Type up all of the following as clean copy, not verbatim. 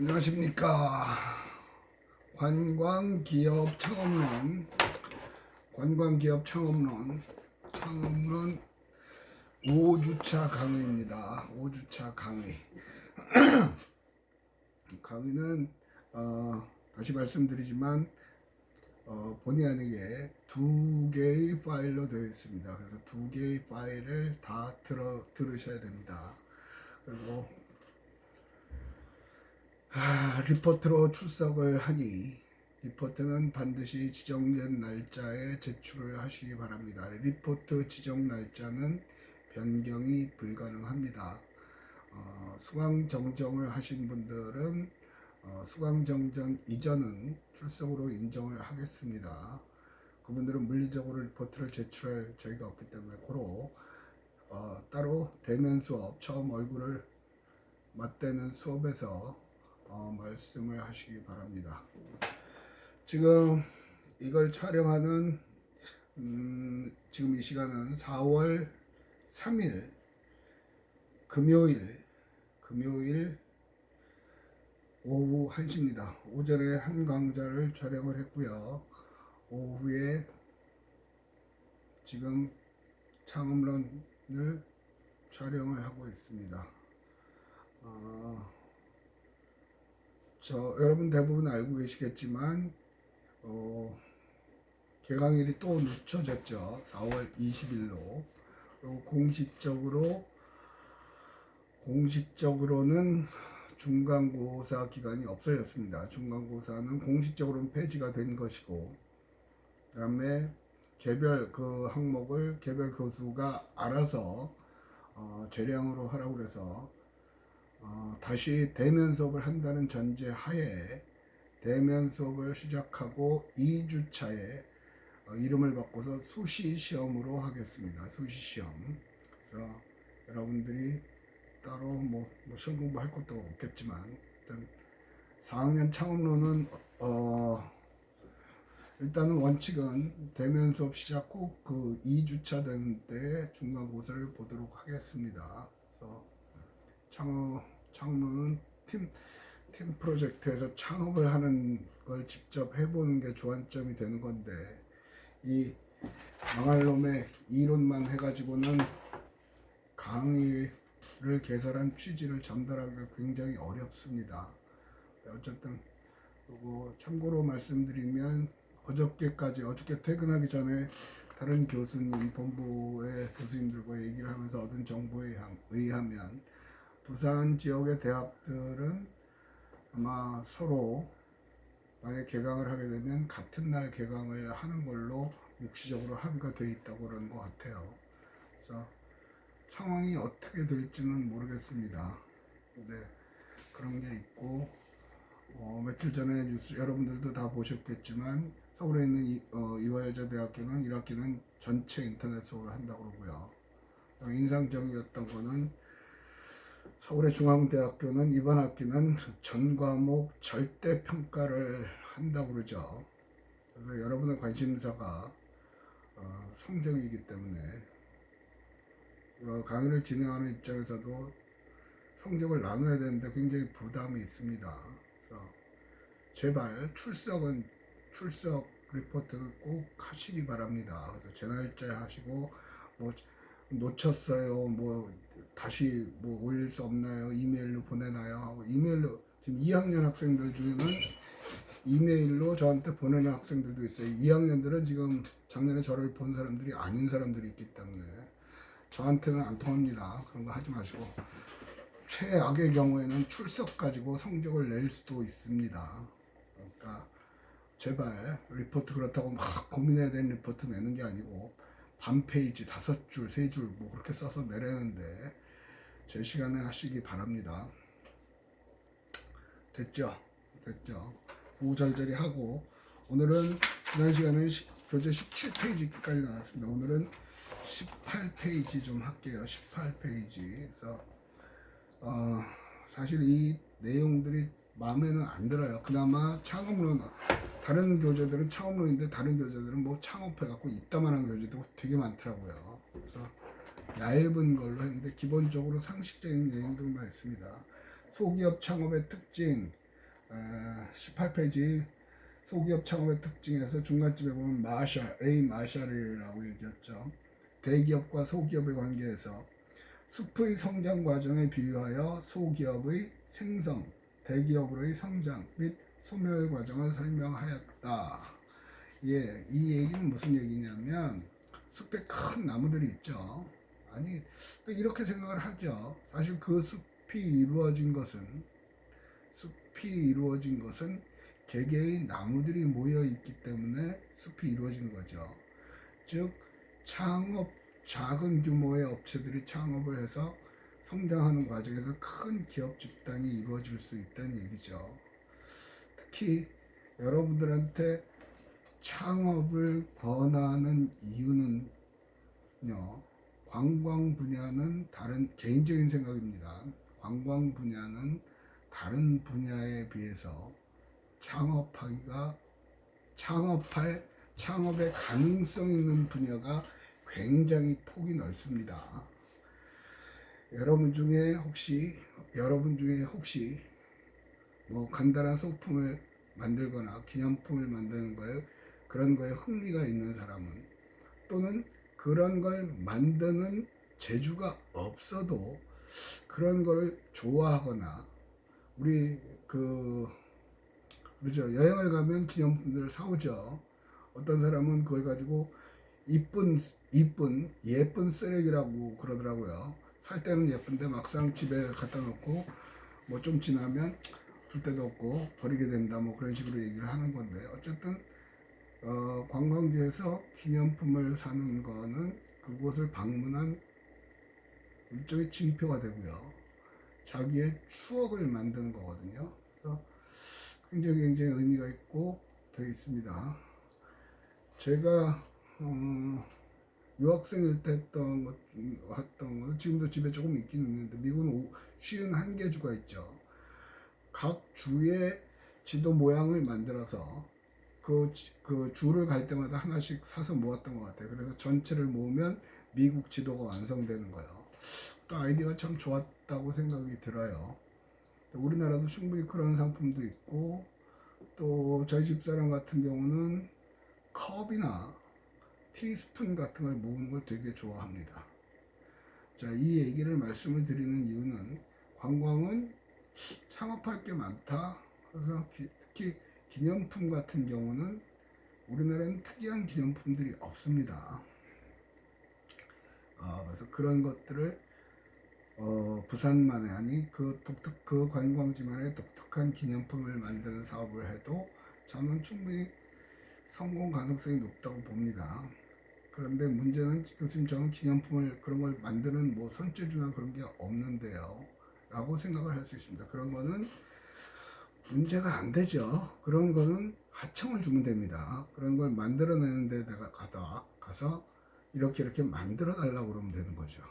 안녕하십니까. 관광기업 창업론, 관광기업 창업론 5주차 강의입니다. 5주차 강의. 강의는 다시 말씀드리지만 본의 아니게 두 개의 파일로 되어 있습니다. 그래서 두 개의 파일을 다 들으셔야 됩니다. 그리고 리포트로 출석을 하니 리포트는 반드시 지정된 날짜에 제출을 하시기 바랍니다. 리포트 지정 날짜는 변경이 불가능합니다. 수강 정정을 하신 분들은 수강 정정 이전은 출석으로 인정을 하겠습니다. 그분들은 물리적으로 리포트를 제출할 저희가 없기 때문에 고로 따로 대면 수업, 처음 얼굴을 맞대는 수업에서 말씀을 하시기 바랍니다. 지금 이걸 촬영하는 지금 이 시간은 4월 3일 금요일 오후 1시입니다. 오전에 한 강좌를 촬영을 했고요. 오후에 지금 창업론을 촬영을 하고 있습니다. 여러분 대부분 알고 계시겠지만 개강일이 또 늦춰졌죠. 4월 20일로. 그리고 공식적으로는 중간고사 기간이 없어졌습니다. 중간고사는 공식적으로는 폐지가 된 것이고, 그 다음에 개별 그 항목을 개별 교수가 알아서 재량으로 하라고 그래서 다시 대면 수업을 한다는 전제 하에 대면 수업을 시작하고 2주차에 이름을 바꿔서 수시 시험으로 하겠습니다. 수시 시험. 그래서 여러분들이 따로 뭐 시험 공부할 것도 없겠지만 일단 4학년 창업론은 일단은 원칙은 대면 수업 시작 후 그 2주차 되는 때 중간고사를 보도록 하겠습니다. 그래서 창업론은 팀 프로젝트에서 창업을 하는 걸 직접 해보는 게 주안점이 되는 건데, 이 망할 놈의 이론만 해가지고는 강의를 개설한 취지를 전달하기가 굉장히 어렵습니다. 어쨌든 그리고 참고로 말씀드리면 어저께 퇴근하기 전에 다른 교수님, 본부의 교수님들과 얘기를 하면서 얻은 정보에 의하면 부산 지역의 대학들은 아마 서로 만약 개강을 하게 되면 같은 날 개강을 하는 걸로 묵시적으로 합의가 되어 있다고 그러는 것 같아요. 그래서 상황이 어떻게 될지는 모르겠습니다. 근데 그런 게 있고, 며칠 전에 뉴스 여러분들도 다 보셨겠지만 서울에 있는 이화여자대학교는 1학기는 전체 인터넷 수업을 한다고 그러고요. 인상적이었던 거는 서울의 중앙대학교는 이번 학기는 전 과목 절대 평가를 한다고 그러죠. 그래서 여러분의 관심사가 성적이기 때문에 강의를 진행하는 입장에서도 성적을 나눠야 되는데 굉장히 부담이 있습니다. 그래서 제발 출석 리포트는 꼭 하시기 바랍니다. 그래서 제 날짜에 하시고 뭐 놓쳤어요, 뭐 다시 뭐 올릴 수 없나요, 이메일로 보내나요 하고, 이메일로 지금 2학년 학생들 중에는 이메일로 저한테 보내는 학생들도 있어요. 2학년들은 지금 작년에 저를 본 사람들이 아닌 사람들이 있기 때문에 저한테는 안 통합니다. 그런 거 하지 마시고, 최악의 경우에는 출석 가지고 성적을 낼 수도 있습니다. 그러니까 제발 리포트 그렇다고 막 고민해야 되는 리포트 내는 게 아니고 반 페이지 5줄 3줄 뭐 그렇게 써서 내려는데 제 시간에 하시기 바랍니다. 됐죠? 구구절절히 하고, 오늘은 지난 시간에 교재 17페이지까지 나왔습니다. 오늘은 18페이지 좀 할게요. 18페이지. 그래서 사실 이 내용들이 마음에는 안 들어요. 그나마 창업론, 다른 교재들은 창업론인데 다른 교재들은 뭐 창업해갖고 이따만한 교재도 되게 많더라고요. 그래서 얇은 걸로 했는데 기본적으로 상식적인 내용들만 있습니다. 소기업 창업의 특징, 18페이지 소기업 창업의 특징에서 중간쯤에 보면 A 마샬이라고 얘기했죠. 대기업과 소기업의 관계에서 숲의 성장 과정에 비유하여 소기업의 생성, 대기업으로의 성장 및 소멸 과정을 설명하였다. 예, 이 얘기는 무슨 얘기냐면 숲에 큰 나무들이 있죠. 아니, 또 이렇게 생각을 하죠. 사실 그 숲이 이루어진 것은 개개의 나무들이 모여 있기 때문에 숲이 이루어지는 거죠. 즉 작은 규모의 업체들이 창업을 해서 성장하는 과정에서 큰 기업 집단이 이루어질 수 있다는 얘기죠. 특히 여러분들한테 창업을 권하는 이유는요, 관광 분야는 개인적인 생각입니다. 관광 분야는 다른 분야에 비해서 창업의 가능성 있는 분야가 굉장히 폭이 넓습니다. 여러분 중에 혹시 뭐 간단한 소품을 만들거나 기념품을 만드는 거에 그런 거에 흥미가 있는 사람은, 또는 그런 걸 만드는 재주가 없어도 그런 걸 좋아하거나, 우리 그렇죠, 여행을 가면 기념품들을 사오죠. 어떤 사람은 그걸 가지고 예쁜 쓰레기라고 그러더라고요. 살 때는 예쁜데 막상 집에 갖다 놓고 뭐 좀 지나면 둘 데도 없고 버리게 된다, 뭐 그런 식으로 얘기를 하는 건데, 어쨌든 관광지에서 기념품을 사는 거는 그곳을 방문한 일종의 징표가 되고요, 자기의 추억을 만드는 거거든요. 그래서 굉장히 의미가 있고 되어 있습니다. 제가 유학생일 때 했던 거 지금도 집에 조금 있긴 있는데, 미국은 51개 주가 있죠. 각 주의 지도 모양을 만들어서 그 주를 갈 때마다 하나씩 사서 모았던 것 같아요. 그래서 전체를 모으면 미국 지도가 완성되는 거예요. 또 아이디어가 참 좋았다고 생각이 들어요. 우리나라도 충분히 그런 상품도 있고, 또 저희 집사람 같은 경우는 컵이나 티스푼 같은 걸 모으는 걸 되게 좋아합니다. 자, 이 얘기를 말씀을 드리는 이유는 관광은 창업할 게 많다. 그래서 특히 기념품 같은 경우는 우리나라는 특이한 기념품들이 없습니다. 그래서 그런 것들을 부산만의, 아니 그 관광지만의 독특한 기념품을 만드는 사업을 해도 저는 충분히 성공 가능성이 높다고 봅니다. 그런데 문제는, 교수님 저는 기념품을 그런 걸 만드는 뭐 손재주나 그런 게 없는데요 라고 생각을 할 수 있습니다. 그런 거는 문제가 안 되죠. 그런 거는 하청을 주면 됩니다. 그런 걸 만들어내는 데 내가 가서 이렇게 만들어 달라고 그러면 되는 거죠.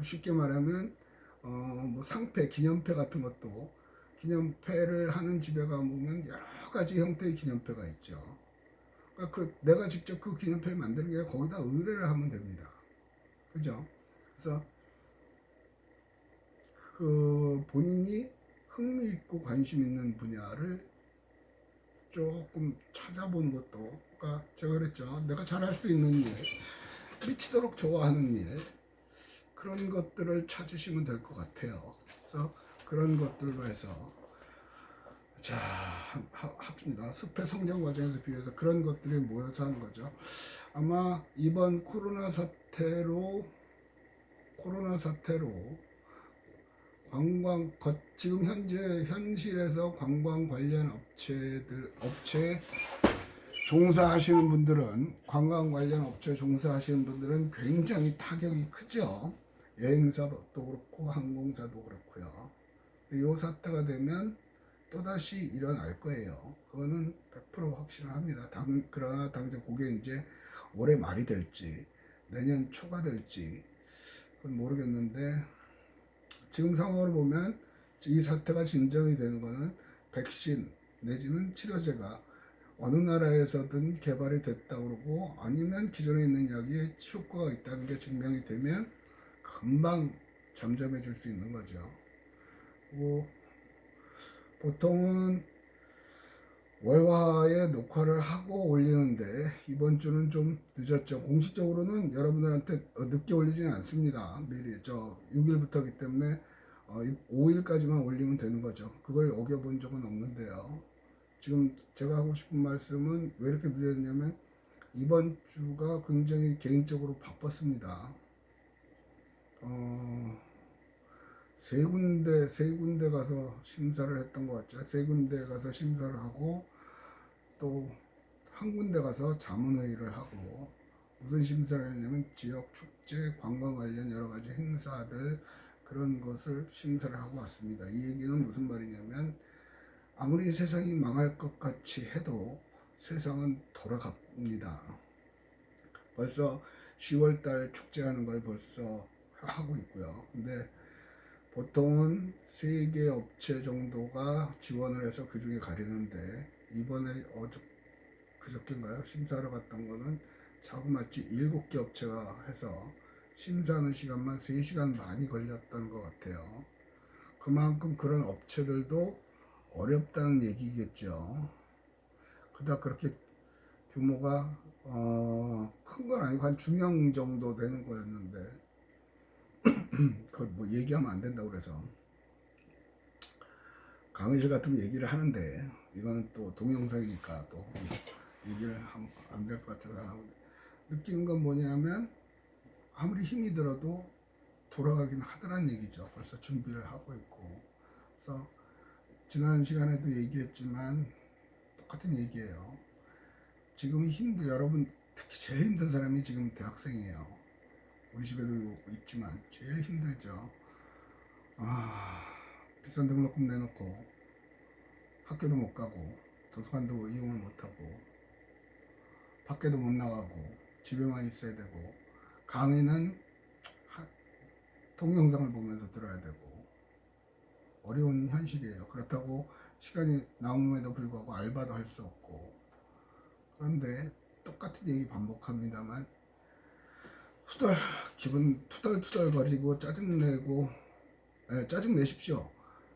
쉽게 말하면 뭐 상패, 기념패 같은 것도, 기념패를 하는 집에 가보면 여러 가지 형태의 기념패가 있죠. 그러니까 내가 직접 그 기념패를 만드는 게 아니라 거기다 의뢰를 하면 됩니다. 그죠? 그래서 본인이 흥미 있고 관심 있는 분야를 조금 찾아보는 것도, 그러니까 제가 그랬죠. 내가 잘할 수 있는 일, 미치도록 좋아하는 일, 그런 것들을 찾으시면 될 것 같아요. 그래서 그런 것들로 해서 합니다. 숲의 성장 과정에서 비해서 그런 것들이 모여서 하는 거죠. 아마 이번 코로나 사태로 지금 현실에서 관광 관련 업체 종사하시는 분들은, 굉장히 타격이 크죠. 여행사도 그렇고 항공사도 그렇고요. 이 사태가 되면 또다시 일어날 거예요. 그거는 100% 확신합니다. 그러나 당장 그게 이제 올해 말이 될지 내년 초가 될지 그건 모르겠는데, 지금 상황으로 보면 이 사태가 진정이 되는 거는 백신 내지는 치료제가 어느 나라에서든 개발이 됐다고 그러고, 아니면 기존에 있는 약이 효과가 있다는 게 증명이 되면 금방 잠잠해질 수 있는 거죠. 보통은 월화에 녹화를 하고 올리는데 이번 주는 좀 늦었죠. 공식적으로는 여러분들한테 늦게 올리지는 않습니다. 미리 6일부터이기 때문에 5일까지만 올리면 되는 거죠. 그걸 어겨본 적은 없는데요. 지금 제가 하고 싶은 말씀은 왜 이렇게 늦었냐면 이번 주가 굉장히 개인적으로 바빴습니다. 세 군데 가서 심사를 했던 것 같죠. 세 군데 가서 심사를 하고 또 한 군데 가서 자문회의를 하고 무슨 심사를 했냐면 지역 축제, 관광 관련 여러 가지 행사들 그런 것을 심사를 하고 왔습니다. 이 얘기는 무슨 말이냐면 아무리 세상이 망할 것 같이 해도 세상은 돌아갑니다. 벌써 10월달 축제하는 걸 벌써 하고 있고요. 근데 보통은 3개 업체 정도가 지원을 해서 그 중에 가리는데 이번에 그저께인가요? 심사하러 갔던 거는 자그마치 7개 업체가 해서 심사하는 시간만 3시간 많이 걸렸던 것 같아요. 그만큼 그런 업체들도 어렵다는 얘기겠죠. 그닥 그렇게 규모가 큰 건 아니고 한 중형 정도 되는 거였는데 그걸 뭐 얘기하면 안 된다고 그래서 강의실 같으면 얘기를 하는데 이거는 또 동영상이니까 또 얘기를 하면 안 될 것 같아서 느끼는 건 뭐냐면 아무리 힘이 들어도 돌아가긴 하더란 얘기죠. 벌써 준비를 하고 있고. 그래서 지난 시간에도 얘기했지만 똑같은 얘기예요. 지금 여러분 특히 제일 힘든 사람이 지금 대학생이에요. 우리 집에도 있지만 제일 힘들죠. 비싼 등록금 내놓고 학교도 못 가고 도서관도 이용을 못 하고 밖에도 못 나가고 집에만 있어야 되고 강의는 동영상을 보면서 들어야 되고 어려운 현실이에요. 그렇다고 시간이 남음에도 불구하고 알바도 할 수 없고 그런데 똑같은 얘기 반복합니다만 기분 투덜투덜거리고 짜증내고 짜증 내십시오.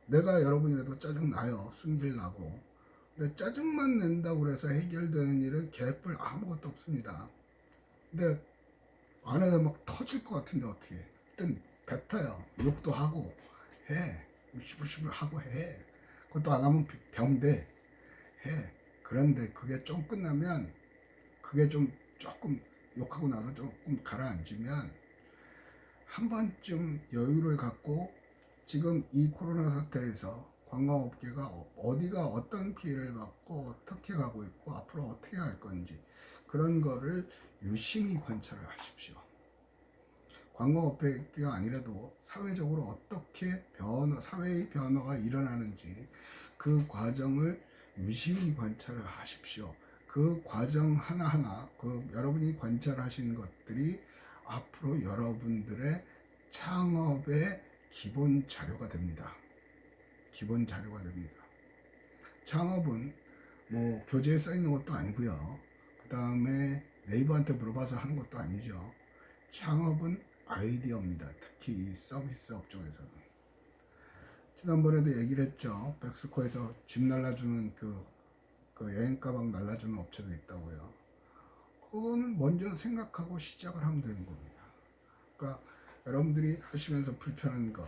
내가 여러분이라도 짜증 나요. 승질 나고. 근데 짜증만 낸다고 해서 해결되는 일은 개뿔 아무것도 없습니다. 근데 안에서 막 터질 것 같은데 어떻게? 일단 뱉어요. 욕도 하고 해. 시불시불 하고 해. 그것도 안 하면 병돼. 해. 그런데 그게 좀 끝나면 그게 좀 조금 욕하고 나서 조금 가라앉으면 한 번쯤 여유를 갖고 지금 이 코로나 사태에서 관광업계가 어디가 어떤 피해를 받고 어떻게 가고 있고 앞으로 어떻게 할 건지 그런 거를 유심히 관찰을 하십시오. 관광업계가 아니라도 사회적으로 어떻게 사회의 변화가 일어나는지 그 과정을 유심히 관찰을 하십시오. 그 과정 하나하나 여러분이 관찰하신 것들이 앞으로 여러분들의 창업의 기본 자료가 됩니다. 기본 자료가 됩니다. 창업은 뭐 교재에 써 있는 것도 아니고요. 그 다음에 네이버한테 물어봐서 하는 것도 아니죠. 창업은 아이디어입니다. 특히 이 서비스 업종에서는. 지난번에도 얘기를 했죠. 백스코에서 집 날라주는 그 여행 가방 날라주는 업체도 있다고요. 그건 먼저 생각하고 시작을 하면 되는 겁니다. 그러니까 여러분들이 하시면서 불편한 거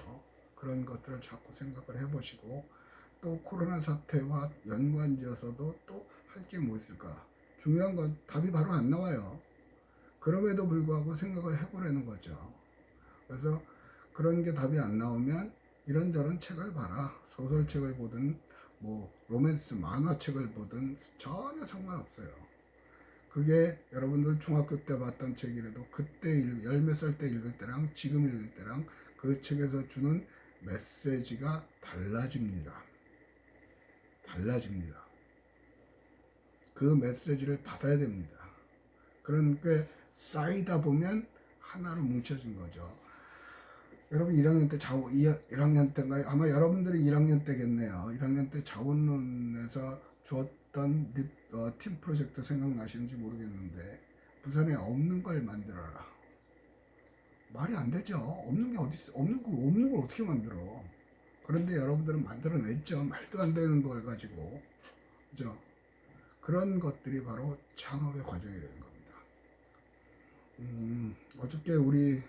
그런 것들을 자꾸 생각을 해보시고 또 코로나 사태와 연관지어서도 또 할 게 뭐 있을까? 중요한 건 답이 바로 안 나와요. 그럼에도 불구하고 생각을 해보라는 거죠. 그래서 그런 게 답이 안 나오면 이런저런 책을 봐라. 소설책을 보든 뭐 로맨스 만화책을 보든 전혀 상관없어요. 그게 여러분들 중학교 때 봤던 책이라도 그때 열몇 살 때 읽을 때랑 지금 읽을 때랑 그 책에서 주는 메시지가 달라집니다. 달라집니다. 그 메시지를 받아야 됩니다. 그런 게 쌓이다 보면 하나로 뭉쳐진 거죠. 여러분 1학년 때 1학년 때인가요? 아마 여러분들이 1학년 때겠네요. 1학년 때 자원론에서 주었던 팀 프로젝트 생각나시는지 모르겠는데 부산에 없는 걸 만들어라. 말이 안 되죠. 없는 게 어디 있어? 없는 걸 어떻게 만들어? 그런데 여러분들은 만들어냈죠. 말도 안 되는 걸 가지고. 그죠? 그런 것들이 바로 창업의 과정이라는 겁니다. 어저께 우리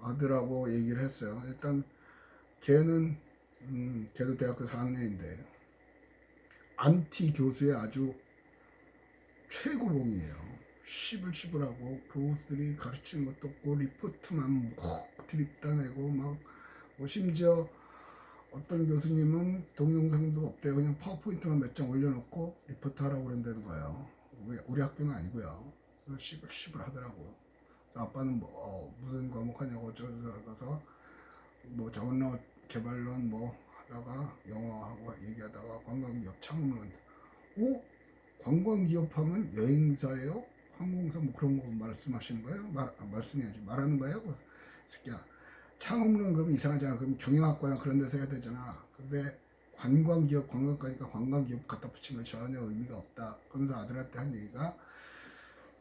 아들하고 얘기를 했어요. 일단 걔는 걔도 대학교 4학년인데 안티 교수의 아주 최고봉이에요. 시불시불하고 교수들이 가르치는 것도 없고 리포트만 막 드립다 내고 막 심지어 어떤 교수님은 동영상도 없대요. 그냥 파워포인트만 몇 장 올려놓고 리포트 하라고 그런다는 거예요. 우리 학교는 아니고요. 시불시불 하더라고요. 그래서 아빠는 무슨 과목 하냐고 저러서 뭐 자원론 개발론 뭐 하다가 영어하고 얘기하다가 관광기업 창업론. 관광기업 하면 여행사예요? 항공사 뭐 그런 거 말씀하시는 거예요? 말씀해야지 말하는 거예요? 그래서 새끼야 창업론 그러면 이상하잖아. 그럼 경영학과나 그런 데서 해야 되잖아. 근데 관광기업 관광가니까 관광기업 갖다 붙이면 전혀 의미가 없다. 그러면서 아들한테 한 얘기가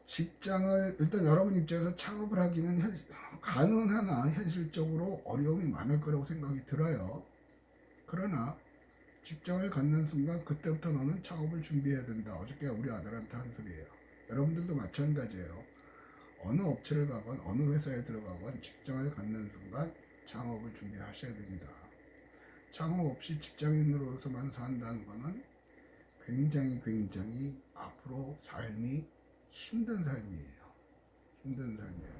직장을 일단 여러분 입장에서 창업을 하기는 가능하나 현실적으로 어려움이 많을 거라고 생각이 들어요. 그러나 직장을 갖는 순간 그때부터 너는 창업을 준비해야 된다. 어저께 우리 아들한테 한 소리예요. 여러분들도 마찬가지예요. 어느 업체를 가건 어느 회사에 들어가건 직장을 갖는 순간 창업을 준비하셔야 됩니다. 창업 없이 직장인으로서만 산다는 것은 굉장히 앞으로 삶이 힘든 삶이에요. 힘든 삶이에요.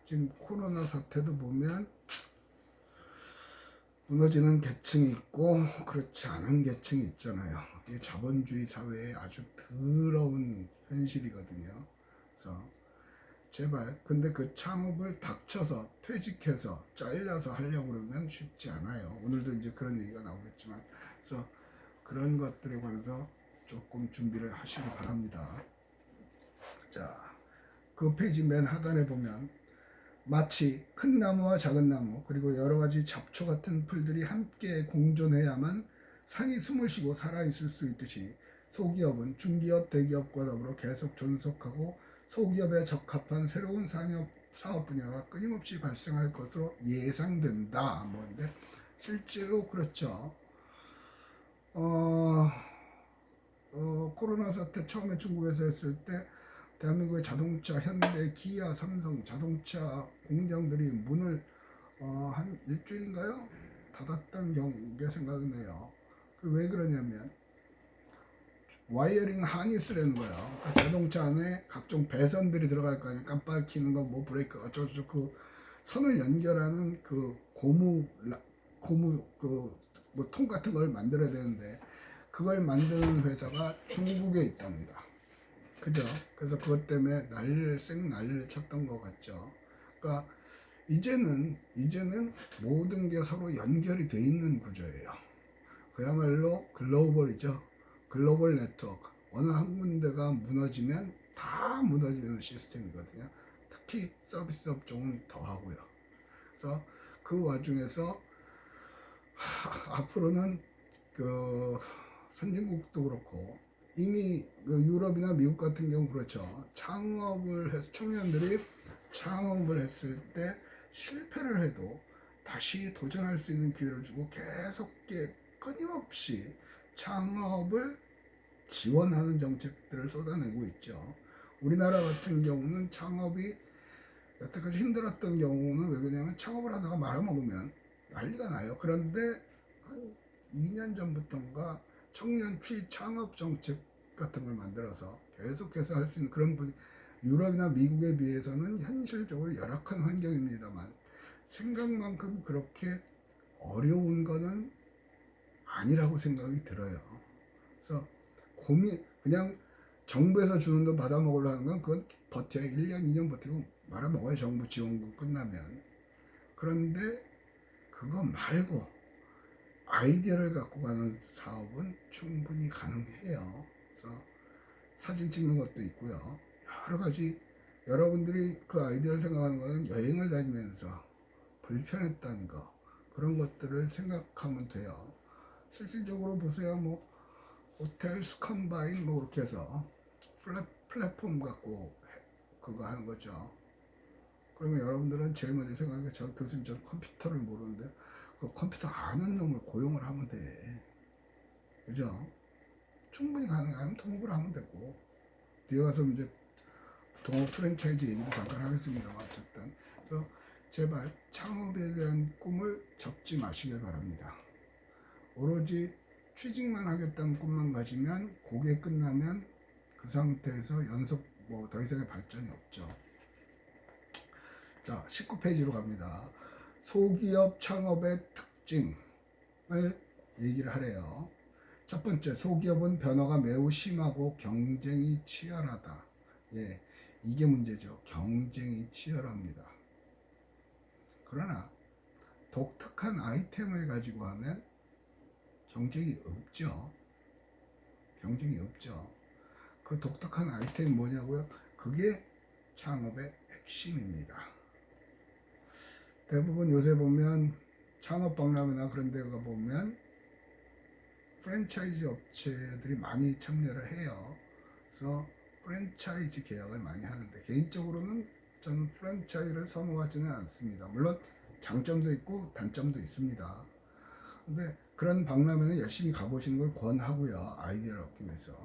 지금 코로나 사태도 보면 무너지는 계층이 있고 그렇지 않은 계층이 있잖아요. 이게 자본주의 사회의 아주 더러운 현실이거든요. 그래서 제발 근데 그 창업을 닥쳐서 퇴직해서 잘려서 하려고 그러면 쉽지 않아요. 오늘도 이제 그런 얘기가 나오겠지만 그래서 그런 것들에 관해서 조금 준비를 하시기 바랍니다. 자, 그 페이지 맨 하단에 보면 마치 큰 나무와 작은 나무 그리고 여러 가지 잡초 같은 풀들이 함께 공존해야만 산이 숨을 쉬고 살아있을 수 있듯이 소기업은 중기업, 대기업과 더불어 계속 존속하고 소기업에 적합한 새로운 사업 분야가 끊임없이 발생할 것으로 예상된다. 뭔데 실제로 그렇죠. 코로나 사태 처음에 중국에서 했을 때 대한민국의 자동차, 현대, 기아, 삼성 자동차 공장들이 문을 한 일주일인가요? 닫았던 게 생각이 나요. 왜 그러냐면 와이어링 하니스라는 거예요. 그러니까 자동차 안에 각종 배선들이 들어갈 거 아니에요. 깜빡 켜는 거, 뭐 브레이크 어쩌고저쩌고 그 선을 연결하는 그 고무 그 뭐 통 같은 걸 만들어야 되는데 그걸 만드는 회사가 중국에 있답니다. 그죠? 그래서 그것 때문에 난리를 쳤던 것 같죠. 그러니까 이제는 모든 게 서로 연결이 돼 있는 구조예요. 그야말로 글로벌이죠. 글로벌 네트워크. 어느 한 군데가 무너지면 다 무너지는 시스템이거든요. 특히 서비스 업종은 더 하고요. 그래서 그 와중에서 앞으로는 그 선진국도 그렇고 이미 그 유럽이나 미국 같은 경우 그렇죠. 청년들이 창업을 했을 때 실패를 해도 다시 도전할 수 있는 기회를 주고 계속 끊임없이 창업을 지원하는 정책들을 쏟아내고 있죠. 우리나라 같은 경우는 창업이 여태까지 힘들었던 경우는 왜 그러냐면 창업을 하다가 말아먹으면 난리가 나요. 그런데 한 2년 전부터인가 청년 창업 정책 같은 걸 만들어서 계속해서 할 수 있는 그런 유럽이나 미국에 비해서는 현실적으로 열악한 환경입니다만 생각만큼 그렇게 어려운 거는 아니라고 생각이 들어요. 그래서 그냥 정부에서 주는 돈 받아 먹으려 하는 건 그건 버텨야 1년, 2년 버티고 말아먹어요. 정부 지원금 끝나면. 그런데 그거 말고 아이디어를 갖고 가는 사업은 충분히 가능해요. 그래서 사진 찍는 것도 있고요. 여러 가지 여러분들이 그 아이디어를 생각하는 것은 여행을 다니면서 불편했던 거 그런 것들을 생각하면 돼요. 실질적으로 보세요. 뭐 호텔 스컨바인 뭐 이렇게 해서 플랫폼 갖고 그거 하는 거죠. 그러면 여러분들은 제일 먼저 생각하는 게 저 교수님 저 컴퓨터를 모르는데 그 컴퓨터 아는 놈을 고용을 하면 돼. 그죠? 충분히 가능하면 통합을 하면 되고, 뒤에 가서 이제 동업 프랜차이즈 얘기도 잠깐 하겠습니다만, 어쨌든 그래서 제발 창업에 대한 꿈을 접지 마시길 바랍니다. 오로지 취직만 하겠다는 꿈만 가지면 그게 끝나면 그 상태에서 연속 뭐 더 이상의 발전이 없죠. 자, 19페이지로 갑니다. 소기업 창업의 특징을 얘기를 하래요. 첫 번째, 소기업은 변화가 매우 심하고 경쟁이 치열하다. 예, 이게 문제죠. 경쟁이 치열합니다. 그러나 독특한 아이템을 가지고 하면 경쟁이 없죠. 경쟁이 없죠. 그 독특한 아이템이 뭐냐고요? 그게 창업의 핵심입니다. 대부분 요새 보면 창업박람회나 그런 데 가보면 프랜차이즈 업체들이 많이 참여를 해요. 그래서 프랜차이즈 계약을 많이 하는데, 개인적으로는 저는 프랜차이즈를 선호하지는 않습니다. 물론 장점도 있고 단점도 있습니다. 근데 그런 박람회는 열심히 가보시는 걸 권하고요. 아이디어를 얻기 위해서.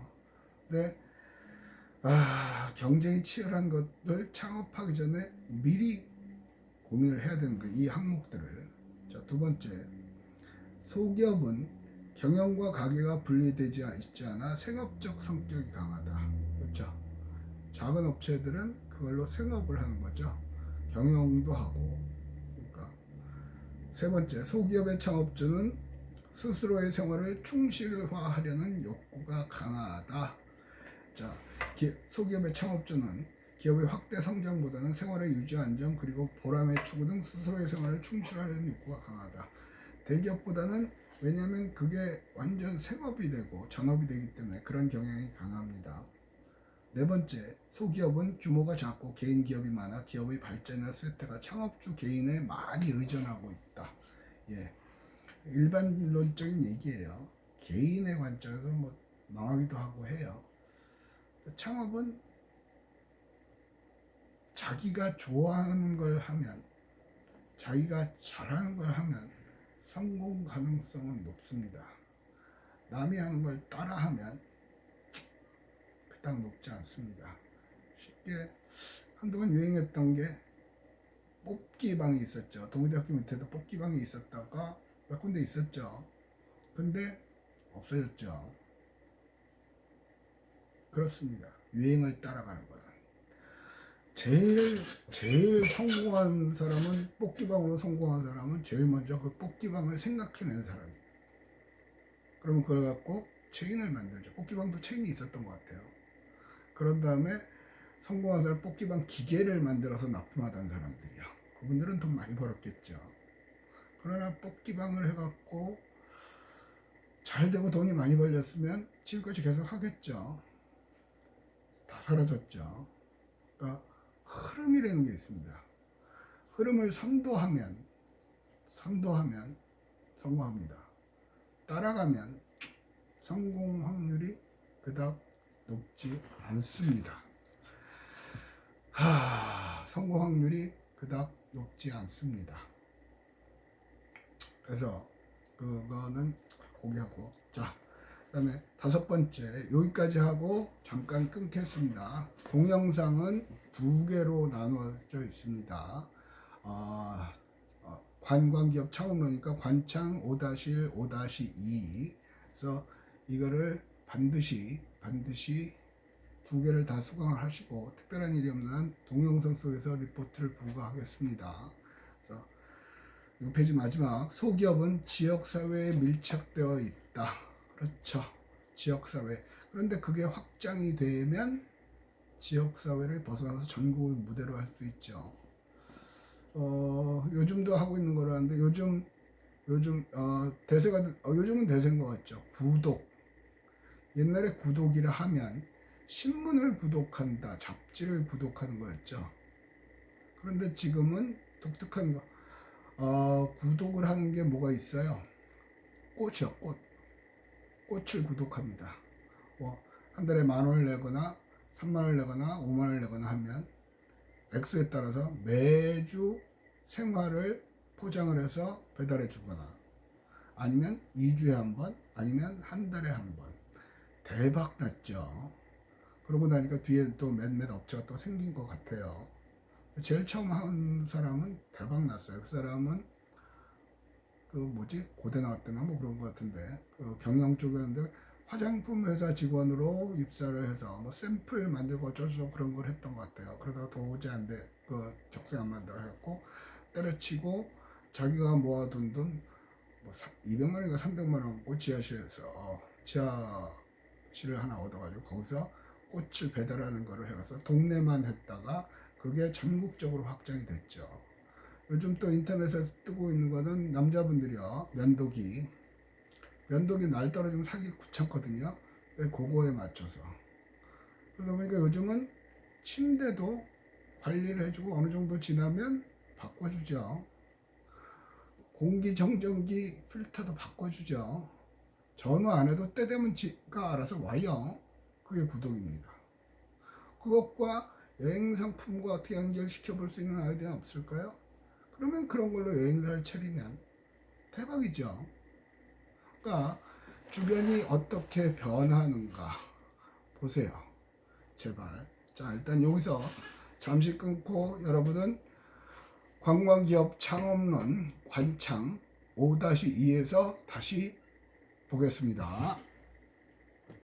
근데 경쟁이 치열한 것들 창업하기 전에 미리 고민을 해야 되는 거예요. 이 항목들을. 자, 두 번째, 소기업은 경영과 가게가 분리되지 있지 않아 생업적 성격이 강하다. 그렇죠? 작은 업체들은 그걸로 생업을 하는 거죠. 경영도 하고. 그러니까 세 번째, 소기업의 창업주는 스스로의 생활을 충실화하려는 욕구가 강하다. 자, 소기업의 창업주는 기업의 확대 성장보다는 생활의 유지 안정 그리고 보람의 추구 등 스스로의 생활을 충실하려는 욕구가 강하다. 대기업보다는, 왜냐하면 그게 완전 생업이 되고 전업이 되기 때문에 그런 경향이 강합니다. 네 번째, 소기업은 규모가 작고 개인 기업이 많아 기업의 발전이나 쇠퇴가 창업주 개인에 많이 의존하고 있다. 예, 일반론적인 얘기예요. 개인의 관점에서 뭐 망하기도 하고 해요. 창업은 자기가 좋아하는 걸 하면, 자기가 잘하는 걸 하면 성공 가능성은 높습니다. 남이 하는 걸 따라하면 그닥 높지 않습니다. 쉽게 한동안 유행했던 게 뽑기방이 있었죠. 동의대학교 밑에도 뽑기방이 있었다가 몇 군데 있었죠. 근데 없어졌죠. 그렇습니다. 유행을 따라가는 거예요. 제일 성공한 사람은, 뽑기방으로 성공한 사람은 제일 먼저 그 뽑기방을 생각해낸 사람이에요. 그러면 그걸 갖고 체인을 만들죠. 뽑기방도 체인이 있었던 것 같아요. 그런 다음에 성공한 사람 뽑기방 기계를 만들어서 납품하던 사람들이요. 그분들은 돈 많이 벌었겠죠. 그러나 뽑기방을 해갖고 잘 되고 돈이 많이 벌렸으면 지금까지 계속 하겠죠. 다 사라졌죠. 그러니까 흐름이라는 게 있습니다. 흐름을 선도하면 성공합니다. 따라가면 성공 확률이 그닥 높지 않습니다. 성공 확률이 그닥 높지 않습니다. 그래서 그거는 포기하고, 자, 그다음에 다섯 번째, 여기까지 하고 잠깐 끊겠습니다. 동영상은 두 개로 나눠져 있습니다. 관광기업 창업론이니까 관창 5-1, 5-2. 그래서 이거를 반드시 두 개를 다 수강을 하시고, 특별한 일이 없는 한 동영상 속에서 리포트를 부과하겠습니다. 그래서 이 페이지 마지막, 소기업은 지역사회에 밀착되어 있다. 그렇죠. 지역사회. 그런데 그게 확장이 되면 지역사회를 벗어나서 전국을 무대로 할 수 있죠. 요즘도 하고 있는 거라는데, 요즘 대세가, 요즘은 대세인 것 같죠. 구독. 옛날에 구독이라 하면 신문을 구독한다, 잡지를 구독하는 거였죠. 그런데 지금은 독특한 거, 구독을 하는 게 뭐가 있어요? 꽃이요, 꽃. 꽃을 구독합니다. 한 달에 10,000원을 내거나 30,000원을 내거나 50,000원을 내거나 하면 액수에 따라서 매주 생화를 포장을 해서 배달해 주거나, 아니면 2주에 한 번, 아니면 한 달에 한 번. 대박 났죠. 그러고 나니까 뒤에 또 몇몇 업체가 또 생긴 것 같아요. 제일 처음 한 사람은 대박 났어요. 그 사람은 그 뭐지 고대 나왔대나 뭐 그런 것 같은데 그 경영 쪽이었는데 화장품 회사 직원으로 입사를 해서 뭐 샘플 만들고 어쩌고 그런 걸 했던 것 같아요. 그러다가 도저히 안 돼, 그 적성 안 만들어 했고 때려치고 자기가 모아둔 돈 뭐 200만 원인가 300만 원 고 지하실에서 지하실을 하나 얻어가지고 거기서 꽃을 배달하는 거를 해서 동네만 했다가 그게 전국적으로 확장이 됐죠. 요즘 또 인터넷에서 뜨고 있는 거는 남자분들이요. 면도기 날 떨어지면 사기 귀찮거든요. 그거에 맞춰서. 그러다 보니까 요즘은 침대도 관리를 해주고 어느 정도 지나면 바꿔주죠. 공기정전기 필터도 바꿔주죠. 전화 안 해도 때 되면 지가 알아서 와요. 그게 구독입니다. 그것과 여행 상품과 어떻게 연결시켜 볼 수 있는 아이디어 없을까요? 그러면 그런 걸로 여행사를 차리면 대박이죠. 그러니까 주변이 어떻게 변하는가 보세요. 제발. 자, 일단 여기서 잠시 끊고 여러분은 관광기업 창업론 관창 5-2에서 다시 보겠습니다.